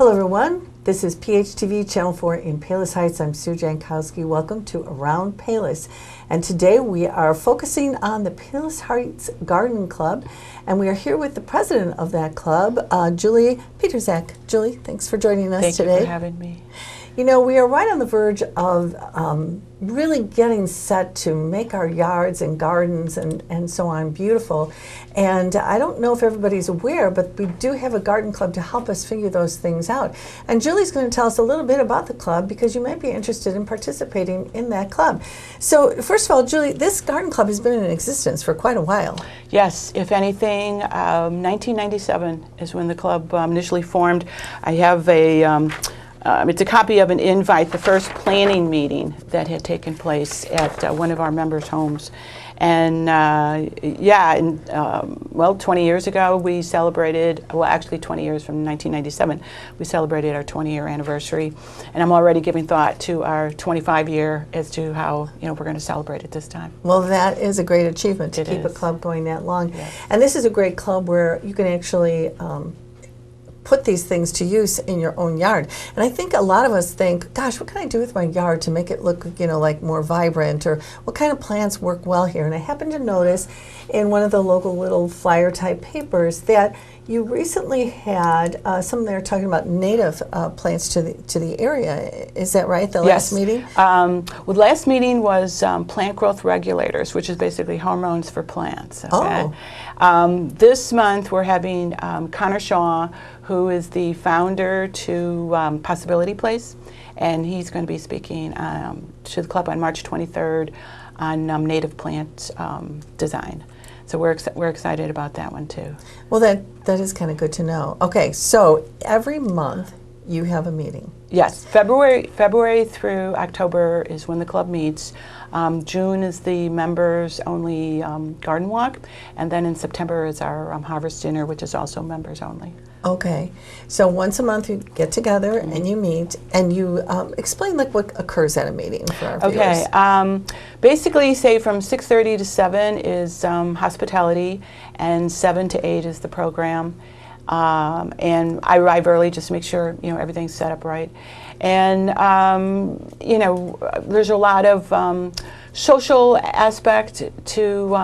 Hello everyone, this is PHTV Channel 4 in Palos Heights. I'm Sue Jankowski. Welcome to Around Palos. And today we are focusing on the Palos Heights Garden Club. And we are here with the president of that club, Julie Peterzak. Julie, thanks for joining us today. Thank you for having me. You know, we are right on the verge of really getting set to make our yards and gardens and so on beautiful. And I don't know if everybody's aware, but we do have a garden club to help us figure those things out. And Julie's going to tell us a little bit about the club because you might be interested in participating in that club. So first of all, Julie, this garden club has been in existence for quite a while. Yes, if anything, 1997 is when the club initially formed. I have a it's a copy of an invite, the first planning meeting that had taken place at one of our members' homes. And well, 20 years ago we celebrated, well actually 20 years from 1997, we celebrated our 20-year anniversary. And I'm already giving thought to our 25-year as to how, we're going to celebrate it this time. Well, that is a great achievement to keep a club going that long. Yes. And this is a great club where you can actually put these things to use in your own yard. And I think a lot of us think, gosh, what can I do with my yard to make it look, like more vibrant, or what kind of plants work well here? And I happened to notice in one of the local little flyer type papers that you recently had some there talking about native plants to the area. Is that right? The last meeting? Well, the last meeting was plant growth regulators, which is basically hormones for plants. Okay? Oh. This month we're having Connor Shaw, who is the founder to Possibility Place, and he's going to be speaking to the club on March 23rd on native plant design. So we're excited about that one too. Well, that is kind of good to know. Okay, so every month you have a meeting. Yes, February through October is when the club meets. June is the members only garden walk, and then in September is our harvest dinner, which is also members only. Okay, so once a month you get together and you meet and you explain what occurs at a meeting for our viewers. Okay, basically say from 6:30 to 7 is hospitality, and 7 to 8 is the program. And I arrive early just to make sure everything's set up right. And there's a lot of social aspect to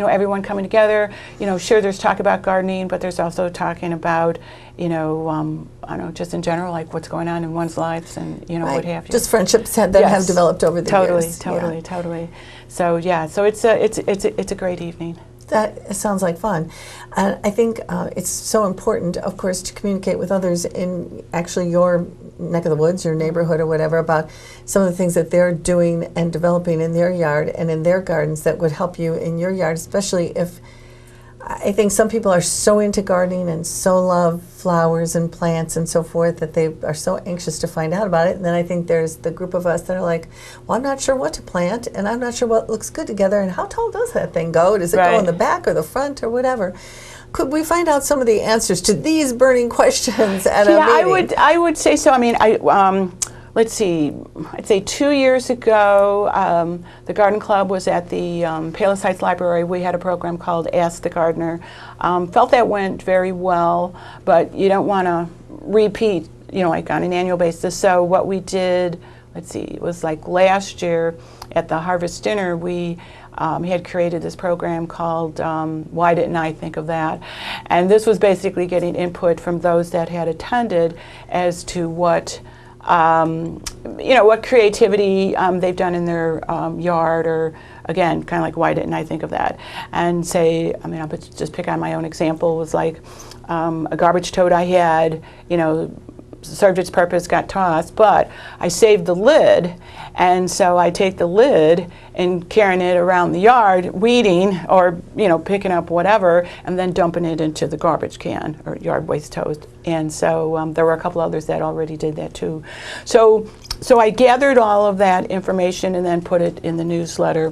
everyone coming together. Sure, there's talk about gardening, but there's also talking about I don't know, just in general, like what's going on in one's lives and right. What have you. Just friendships that have developed over the years. Totally. So so it's a great evening. That sounds like fun. And I think it's so important, of course, to communicate with others in actually your neck of the woods, your neighborhood or whatever, about some of the things that they're doing and developing in their yard and in their gardens that would help you in your yard, especially if I think some people are so into gardening and so love flowers and plants and so forth that they are so anxious to find out about it. And then I think there's the group of us that are like, well, I'm not sure what to plant and I'm not sure what looks good together and how tall does that thing go? Does it go in the back or the front or whatever? Could we find out some of the answers to these burning questions at a meeting? I would say so. I mean, let's see, I'd say 2 years ago, the garden club was at the Palos Heights Library. We had a program called Ask the Gardener. Felt that went very well, but you don't want to repeat, like on an annual basis. So what we did, let's see, it was like last year at the Harvest Dinner, we had created this program called Why Didn't I Think of That? And this was basically getting input from those that had attended as to what what creativity they've done in their yard, or again, kind of like, why didn't I think of that? And say, I'll just pick on my own example, was like a garbage tote I had, served its purpose, got tossed, but I saved the lid, and so I take the lid and carrying it around the yard, weeding or picking up whatever, and then dumping it into the garbage can or yard waste tote. And so there were a couple others that already did that too. So I gathered all of that information and then put it in the newsletter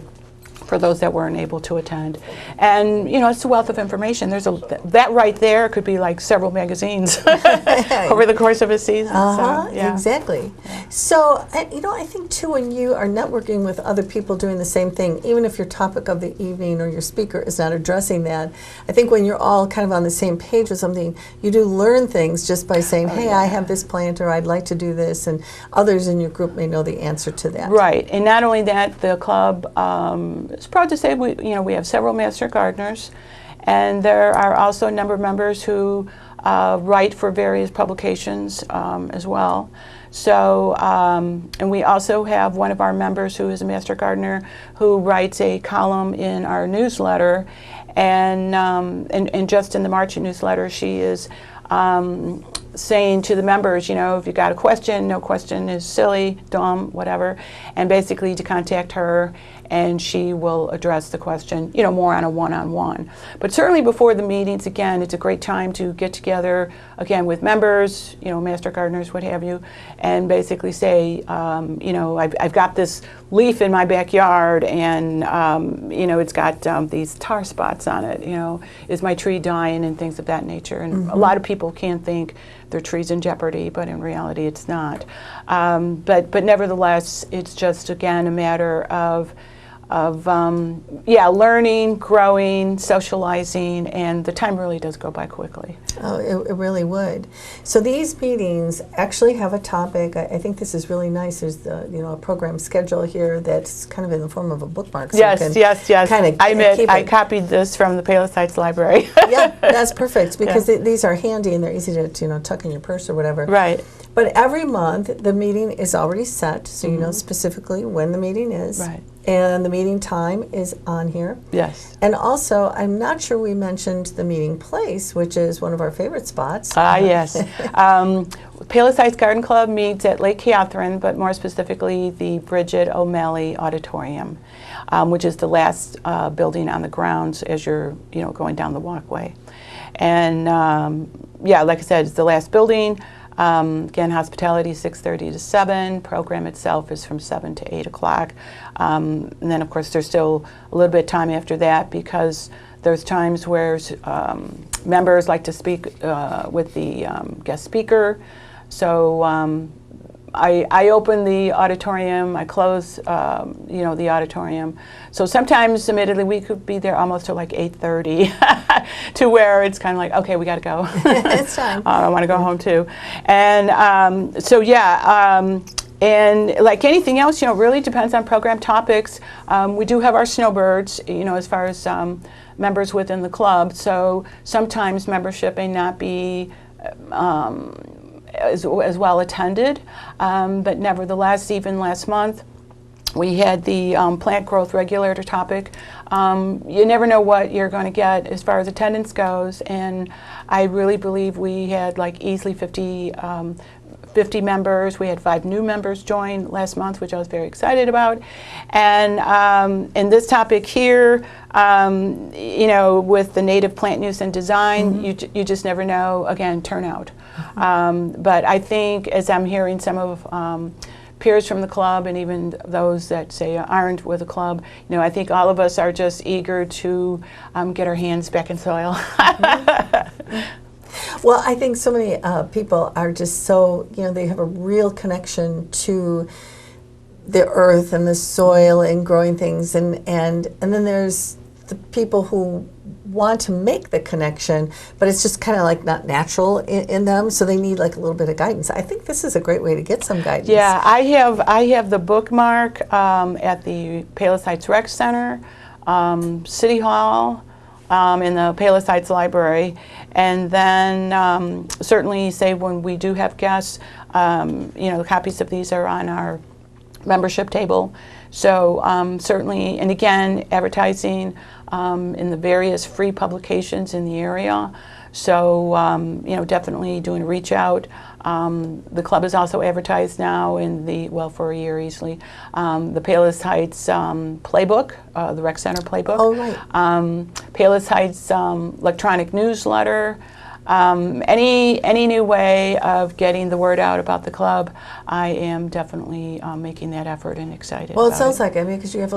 for those that weren't able to attend. And it's a wealth of information. That right there could be like several magazines over the course of a season. So, yeah. Exactly. So, I think too, when you are networking with other people doing the same thing, even if your topic of the evening or your speaker is not addressing that, I think when you're all kind of on the same page with something, you do learn things just by saying, hey, I have this plant, or I'd like to do this, and others in your group may know the answer to that. Right, and not only that, the club is proud to say we have several master gardeners, and there are also a number of members who write for various publications as well. So, and we also have one of our members who is a master gardener who writes a column in our newsletter, and just in the March newsletter, she is saying to the members, if you got a question, no question is silly, dumb, whatever, and basically to contact her, and she will address the question, more on a one-on-one. But certainly before the meetings, again, it's a great time to get together, again, with members, master gardeners, what have you, and basically say, I've got this leaf in my backyard, and, it's got these tar spots on it, is my tree dying, and things of that nature. And a lot of people can think their tree's in jeopardy, but in reality it's not. But nevertheless, it's just, again, a matter of learning, growing, socializing, and the time really does go by quickly. Oh, it really would. So these meetings actually have a topic. I think this is really nice. There's a program schedule here that's kind of in the form of a bookmark. So yes. Kind of I copied this from the Palesites library. Yeah, that's perfect, because these are handy and they're easy to tuck in your purse or whatever. Right. But every month the meeting is already set, so you know specifically when the meeting is. Right. And the meeting time is on here. Yes. And also, I'm not sure we mentioned the meeting place, which is one of our favorite spots. Yes. Palesites Garden Club meets at Lake Catherine, but more specifically the Bridget O'Malley Auditorium, which is the last building on the grounds as you're going down the walkway. And like I said, it's the last building. Again, hospitality 6:30 to 7. Program itself is from 7 to 8 o'clock. And then, of course, there's still a little bit of time after that, because there's times where members like to speak with the guest speaker. So I open the auditorium, I close, the auditorium. So sometimes, admittedly, we could be there almost till like 8:30, to where it's kind of like, okay, we got to go. It's time. I want to go home too. And and like anything else, really depends on program topics. We do have our snowbirds, as far as members within the club. So sometimes membership may not be as well attended, but nevertheless, even last month, we had the plant growth regulator topic. You never know what you're going to get as far as attendance goes, and I really believe we had like easily 50 members. We had 5 new members join last month, which I was very excited about. And in this topic here, with the native plant use and design, you just never know, again, turnout. But I think, as I'm hearing some of peers from the club, and even those that say aren't with the club, I think all of us are just eager to get our hands back in soil. Well, I think so many people are just so, they have a real connection to the earth and the soil and growing things, and then there's the people who want to make the connection, but it's just kind of like not natural in them, so they need like a little bit of guidance. I think this is a great way to get some guidance. Yeah, I have the bookmark at the Palesites Rec Center, City Hall, in the Palesites Library, and then certainly, say when we do have guests, copies of these are on our membership table. So certainly, and again, advertising in the various free publications in the area. So definitely doing a reach out. The club is also advertised now in for a year easily, the Palos Heights playbook, the Rec Center playbook. Oh, right. Palos Heights electronic newsletter. any new way of getting the word out about the club, I am definitely making that effort and excited. Well, it about sounds like, I mean, because you have,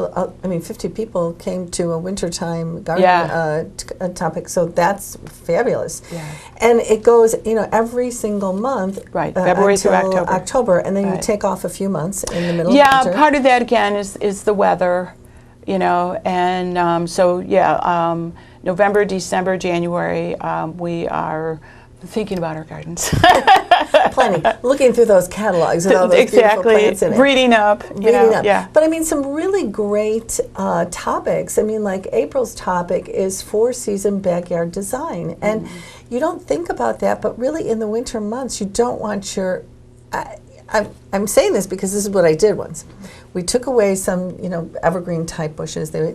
50 people came to a wintertime garden topic, so that's fabulous. Yeah. And it goes, every single month. Right, February through until October. And then you Right. take off a few months in the middle Yeah, of winter. part of that again is the weather, and so November, December, January, we are thinking about our gardens. Planning, looking through those catalogs and all those beautiful plants in it. Reading up. Yeah. But I mean, some really great topics. I mean, like April's topic is 4-season backyard design. And you don't think about that, but really in the winter months, you don't want your... I'm saying this because this is what I did once. We took away some, evergreen type bushes. They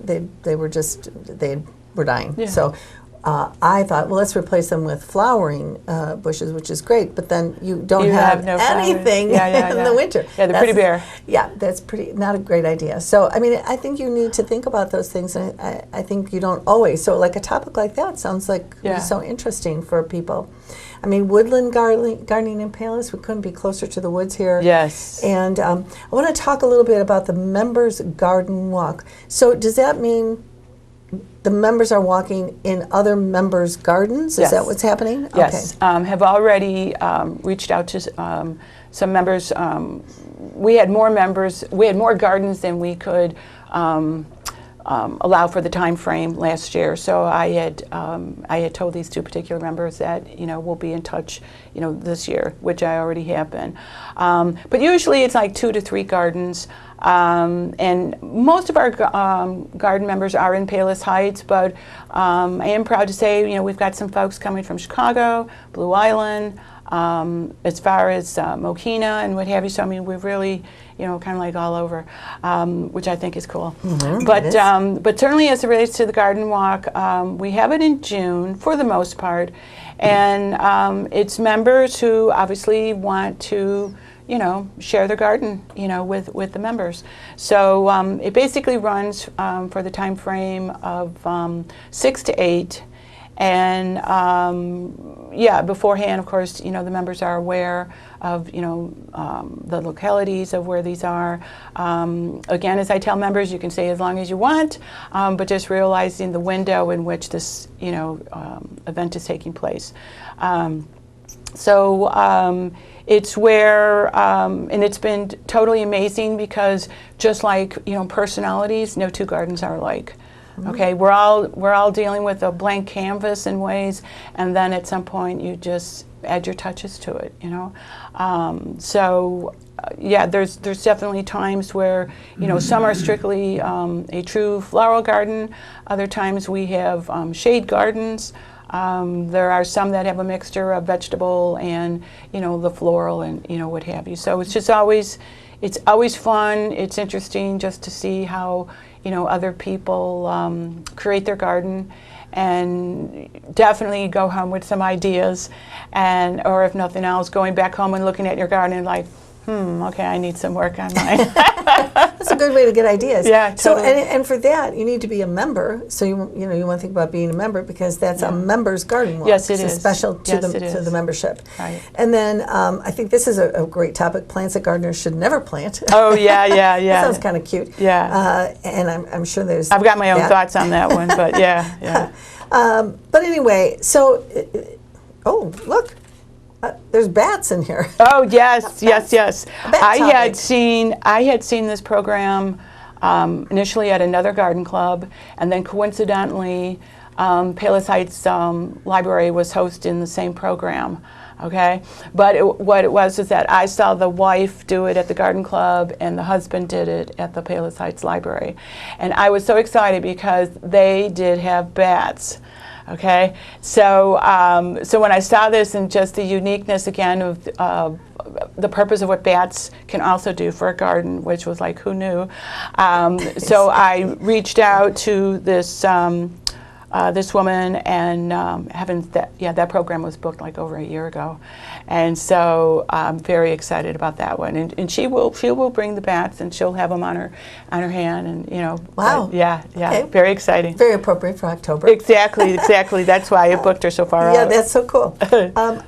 were dying. Yeah. So I thought, well, let's replace them with flowering bushes, which is great. But then you don't have no anything in the winter. Yeah, they're pretty bare. Yeah, that's not a great idea. So, I mean, I think you need to think about those things. And I think you don't always. So, like a topic like that sounds like so interesting for people. I mean, woodland gardening in Palos, we couldn't be closer to the woods here. Yes. And I want to talk a little bit about the members' garden walk. So does that mean the members are walking in other members' gardens? Is that what's happening? Yes. Okay. Have already reached out to some members. We had more members. We had more gardens than we could allow for the time frame last year. So I had told these two particular members that we'll be in touch this year, which I already have been. But usually it's like 2 to 3 gardens, and most of our garden members are in Palos Heights. But I am proud to say we've got some folks coming from Chicago, Blue Island, as far as Mokina and what have you. So I mean we've really kind of like all over, which I think is cool. But certainly as it relates to the garden walk, we have it in June for the most part, and it's members who obviously want to share their garden with the members. So it basically runs for the time frame of 6 to 8. And beforehand, of course, the members are aware of the localities of where these are. Again, as I tell members, you can stay as long as you want, but just realizing the window in which this event is taking place. It's where, and it's been totally amazing because just like personalities, no two gardens are alike. Okay, we're all dealing with a blank canvas in ways, and then at some point you just add your touches to it. There's definitely times where some are strictly a true floral garden. Other times we have shade gardens. There are some that have a mixture of vegetable and the floral and what have you. So it's just always fun. It's interesting just to see how other people create their garden, and definitely go home with some ideas, or if nothing else, going back home and looking at your garden and like, okay, I need some work on mine. That's a good way to get ideas. Yeah, totally. So, and for that, you need to be a member. So you want to think about being a member because that's a member's garden walk. Yes, it is. It's special to the membership. Right. And then I think this is a great topic: plants that gardeners should never plant. Oh yeah. That sounds kind of cute. Yeah. And I'm sure there's. I've got my own thoughts on that one, but yeah. But anyway, so look. There's bats in here. Oh yes. I had seen this program initially at another garden club, and then coincidentally, Palos Heights Library was hosting the same program. Okay, but what it was is that I saw the wife do it at the garden club, and the husband did it at the Palos Heights Library, and I was so excited because they did have bats. Okay, so when I saw this and just the uniqueness again of the purpose of what bats can also do for a garden, which was like, who knew? So I reached out to this this woman, and that program was booked like over a year ago, and so I'm very excited about that one. And she will bring the bats, and she'll have them on her hand, and Wow. Okay. Very exciting. Very appropriate for October. Exactly. That's why I booked her so far out. Yeah, that's so cool.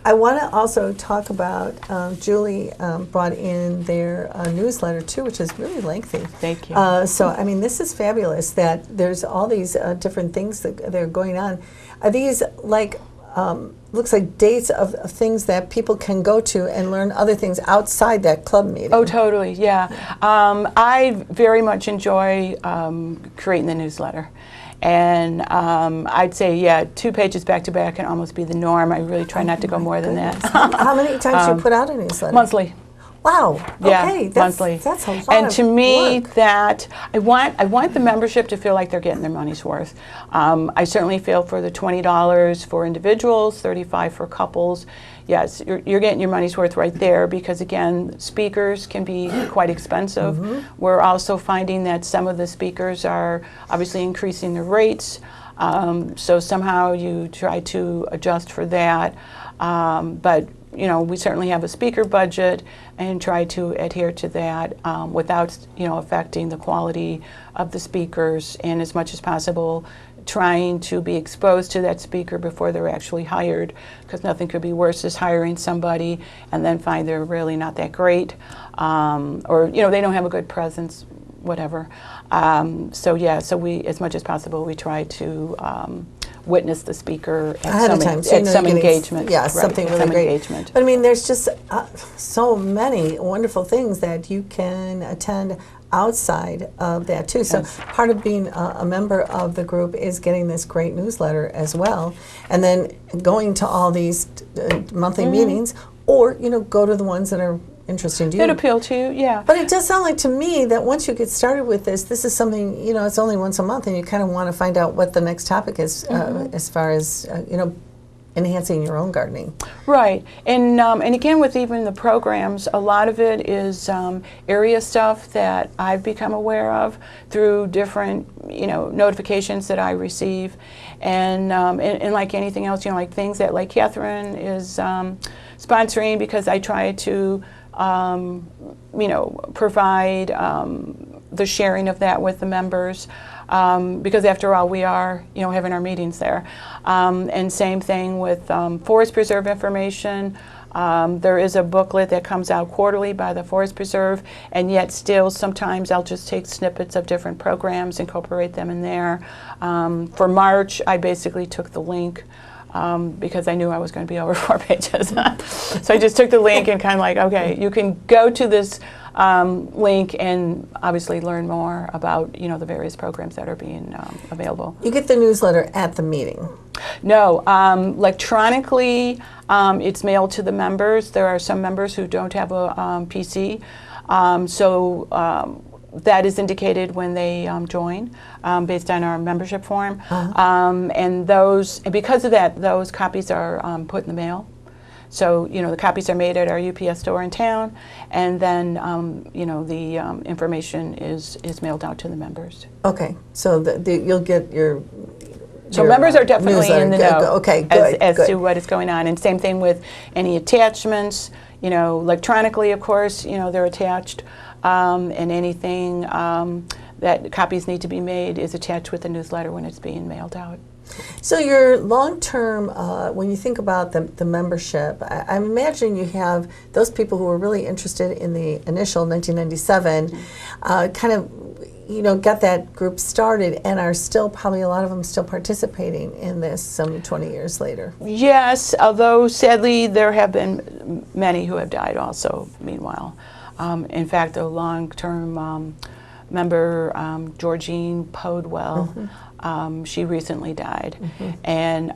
I want to also talk about Julie brought in their newsletter too, which is really lengthy. Thank you. So I mean, this is fabulous that there's all these different things that are going on. Are these like looks like dates of things that people can go to and learn other things outside that club meeting? Oh, totally, yeah. I very much enjoy creating the newsletter. And I'd say, 2 pages back to back can almost be the norm. I really try not to go more than that. How many times do you put out a newsletter? Monthly. Wow. Yeah, Okay. monthly. That's a lot and of to me, work. that I want the membership to feel like they're getting their money's worth. I certainly feel for the $20 for individuals, $35 for couples. Yes, you're getting your money's worth right there, because again, speakers can be quite expensive. We're also finding that some of the speakers are obviously increasing their rates. So somehow you try to adjust for that. But we certainly have a speaker budget and try to adhere to that without, affecting the quality of the speakers, and as much as possible trying to be exposed to that speaker before they're actually hired, because nothing could be worse as hiring somebody and then find they're really not that great, or they don't have a good presence, whatever. So we, as much as possible, we try to witness the speaker ahead of time, at some engagement. Yeah, something really great. Engagement. But I mean, there's just so many wonderful things that you can attend outside of that too. So part of being a member of the group is getting this great newsletter as well, and then going to all these monthly meetings, or go to the ones that are interesting to you. It appeal to you, yeah. But it does sound like to me that once you get started with this is something, it's only once a month, and you kind of want to find out what the next topic is as far as, enhancing your own gardening. Right. And again, with even the programs, a lot of it is area stuff that I've become aware of through different, notifications that I receive. And like anything else, like things that like Catherine is sponsoring, because I try to provide the sharing of that with the members, because after all, we are, having our meetings there. And same thing with Forest Preserve information. There is a booklet that comes out quarterly by the Forest Preserve, and yet still sometimes I'll just take snippets of different programs, incorporate them in there. For March, I basically took the link, because I knew I was going to be over 4 pages. So I just took the link and kind of like, okay, you can go to this link and obviously learn more about, the various programs that are being available. You get the newsletter at the meeting? No, electronically, it's mailed to the members. There are some members who don't have a PC, so that is indicated when they join, based on our membership form. And because of that, those copies are put in the mail. So, the copies are made at our UPS store in town, and then, the information is mailed out to the members. Okay, so you'll get your members are definitely in the know okay, good, as to what is going on. And same thing with any attachments, electronically, of course, they're attached. And anything that copies need to be made is attached with the newsletter when it's being mailed out. So your long-term, when you think about the membership, I'm imagining you have those people who are really interested in the initial 1997, kind of, got that group started and are still, probably a lot of them still participating in this some 20 years later. Yes, although sadly there have been many who have died also meanwhile. In fact, the long-term member, Georgine Podwell, she recently died. And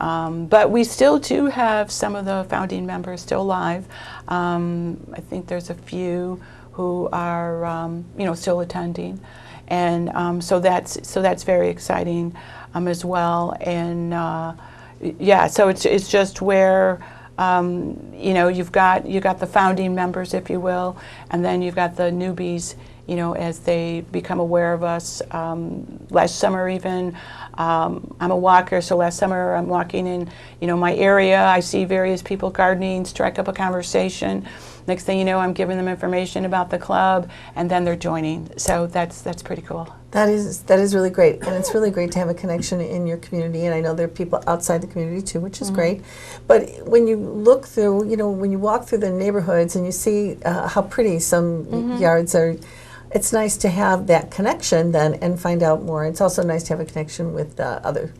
but we still do have some of the founding members still alive. I think there's a few who are still attending, and so that's very exciting as well. And yeah, so it's just where. You've got the founding members, if you will, and then you've got the newbies, you know, as they become aware of us. Last summer even, I'm a walker, so last summer I'm walking in, you know, my area. I see various people gardening, strike up a conversation. Next thing you know, I'm giving them information about the club, and then they're joining. So that's pretty cool. That is really great, and it's really great to have a connection in your community. And I know there are people outside the community too, which is great. But when you look through, you know, when you walk through the neighborhoods and you see how pretty some yards are, it's nice to have that connection then and find out more. It's also nice to have a connection with other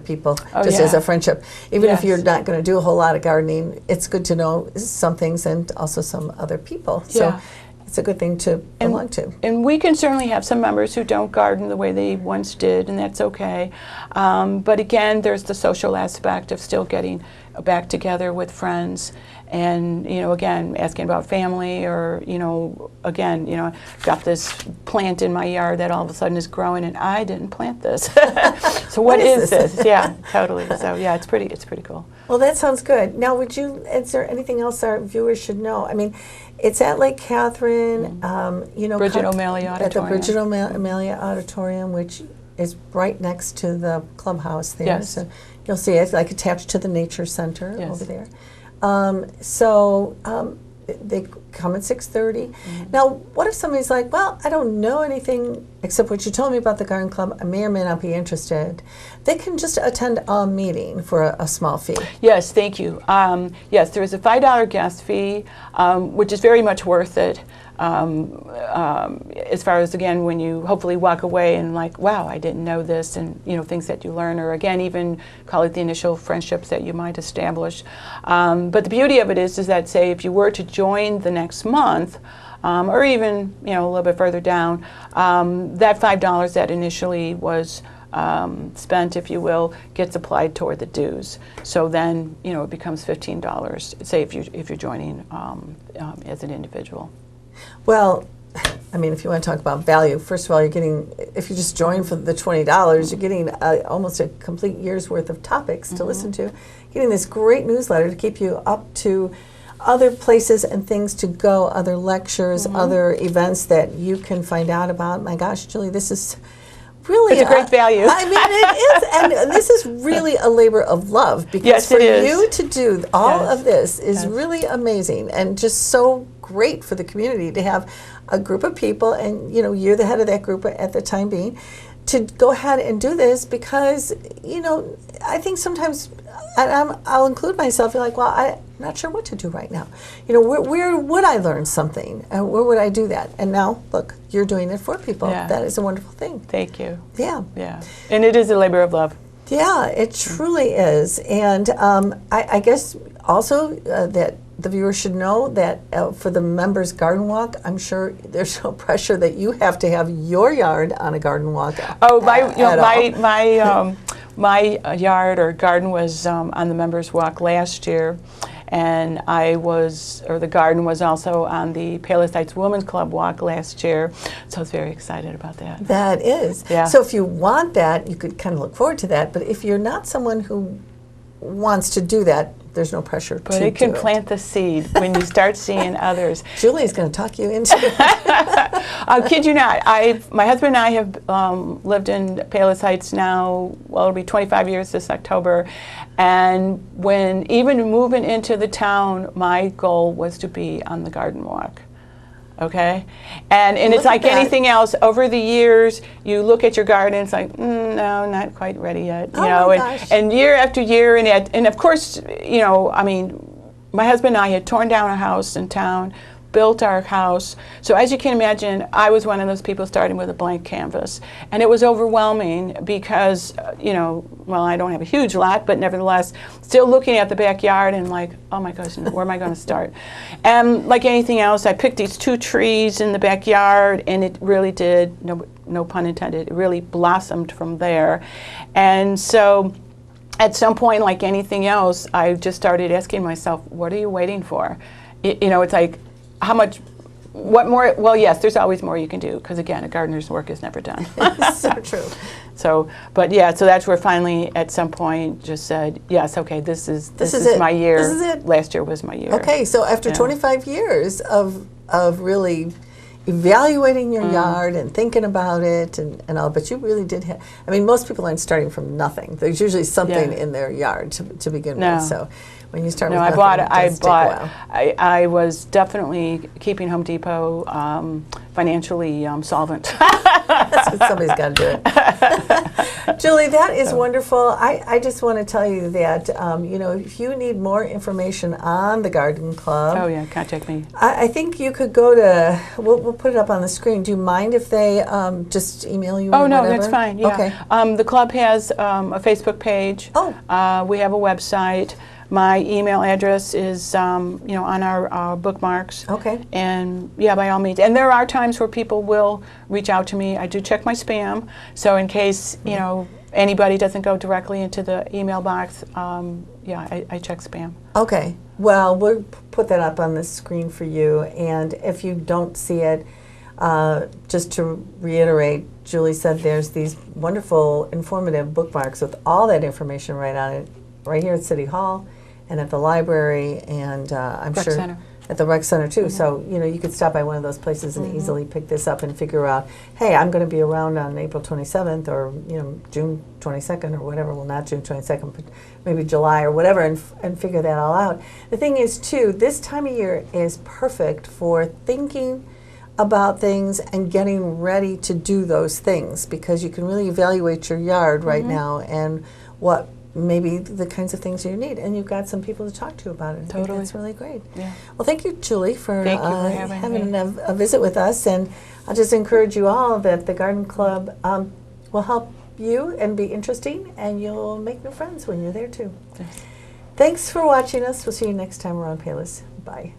people, just as a friendship. Even if you're not going to do a whole lot of gardening, it's good to know some things and also some other people. So it's a good thing to belong to. And we can certainly have some members who don't garden the way they once did, and that's okay. But again, there's the social aspect of still getting back together with friends, and you know, again, asking about family, or you know, again, you know, got this plant in my yard that all of a sudden is growing, and I didn't plant this. So what is this? Yeah, totally. So yeah, it's pretty cool. Well, that sounds good. Now, is there anything else our viewers should know? I mean, it's at Lake Catherine, you know, Bridget O'Malley Auditorium. At the Bridget O'Malley Auditorium, which is right next to the clubhouse there. Yes. So you'll see it like attached to the Nature Center over there. They come at 6:30. Now, what if somebody's like, well, I don't know anything except what you told me about the garden club. I may or may not be interested. They can just attend a meeting for a small fee. Yes, thank you. Yes, there is a $5 guest fee, which is very much worth it. As far as, again, when you hopefully walk away and like, wow, I didn't know this, and you know, things that you learn, or again, even call it the initial friendships that you might establish. But the beauty of it is that, say, if you were to join the next month, or even, you know, a little bit further down, that $5 that initially was spent, if you will, gets applied toward the dues. So then, you know, it becomes $15. Say if you're joining as an individual. Well, I mean, if you want to talk about value, first of all, you're getting, if you just join for the $20, you're getting almost a complete year's worth of topics to listen to. Getting this great newsletter to keep you up to other places and things to go, other lectures, other events that you can find out about. My gosh, Julie, this is really it's a great value. I mean, it is, and this is really a labor of love, because yes, for it is. you to do all of this is really amazing, and just so great for the community to have a group of people, and you know, you're the head of that group at the time being, to go ahead and do this, because you know, I think sometimes, and I'll include myself, you're like, well, I'm not sure what to do right now. You know, where would I learn something? And where would I do that? And now, look, you're doing it for people. Yeah. That is a wonderful thing. Thank you. Yeah. Yeah. And it is a labor of love. Yeah, it truly is. And I guess also that the viewers should know that for the members' garden walk, I'm sure there's no pressure that you have to have your yard on a garden walk. Oh, my yard or garden was on the members' walk last year, and the garden was also on the Palos Heights Women's Club walk last year, so I was very excited about that. That is. Yeah. So if you want that, you could kind of look forward to that, but if you're not someone who wants to do that, there's no pressure to do it. But it can plant the seed when you start seeing others. Julie's going to talk you into it. I kid you not. My husband and I have lived in Palos Heights now, well, it'll be 25 years this October. And when even moving into the town, my goal was to be on the garden walk. Okay? And it's like anything else. Over the years, you look at your garden, it's like, no, not quite ready yet. You know, and year after year, and of course, you know, I mean, my husband and I had torn down a house in town, built our house. So as you can imagine, I was one of those people starting with a blank canvas. And it was overwhelming because, you know, well, I don't have a huge lot, but nevertheless, still looking at the backyard and like, oh my gosh, where am I going to start? And like anything else, I picked these 2 trees in the backyard, and it really did, no pun intended, it really blossomed from there. And so at some point, like anything else, I just started asking myself, what are you waiting for? You know, it's like, what more? Well, yes, there's always more you can do, because again, a gardener's work is never done. So true. So, but yeah, so that's where finally, at some point, just said, yes, okay, this is my year. This is it. Last year was my year. Okay, so after 25 years of really evaluating your yard and thinking about it and all, but you really did have, I mean, most people aren't starting from nothing. There's usually something in their yard to begin with. So when you start with nothing, it does take a while. I was definitely keeping Home Depot financially solvent. That's what somebody's got to do it. Julie, that is wonderful. I just want to tell you that, you know, if you need more information on the Garden Club. Oh, yeah, contact me. I think you could go to, we'll put it up on the screen. Do you mind if they just email you? Oh, no, whatever? that's fine. Yeah. Okay. The club has a Facebook page. Oh. We have a website. My email address is, you know, on our bookmarks. Okay. And yeah, by all means. And there are times where people will reach out to me. I do check my spam, so in case you know anybody doesn't go directly into the email box, yeah, I check spam. Okay. Well, we'll put that up on the screen for you. And if you don't see it, just to reiterate, Julie said there's these wonderful, informative bookmarks with all that information right on it, right here at City Hall and at the library, and I'm Rec sure Center. at the Rec Center too. So, you know, you could stop by one of those places and easily pick this up and figure out, hey, I'm going to be around on April 27th or, you know, June 22nd or whatever. Well, not June 22nd, but maybe July or whatever, and figure that all out. The thing is, too, this time of year is perfect for thinking about things and getting ready to do those things, because you can really evaluate your yard right now and what maybe the kinds of things you need, and you've got some people to talk to about it. I think that's really great. Yeah. Well, thank you, Julie, for having me. a visit with us, and I'll just encourage you all that the Garden Club will help you and be interesting, and you'll make new friends when you're there too. Thanks for watching us. We'll see you next time around Payless. Bye.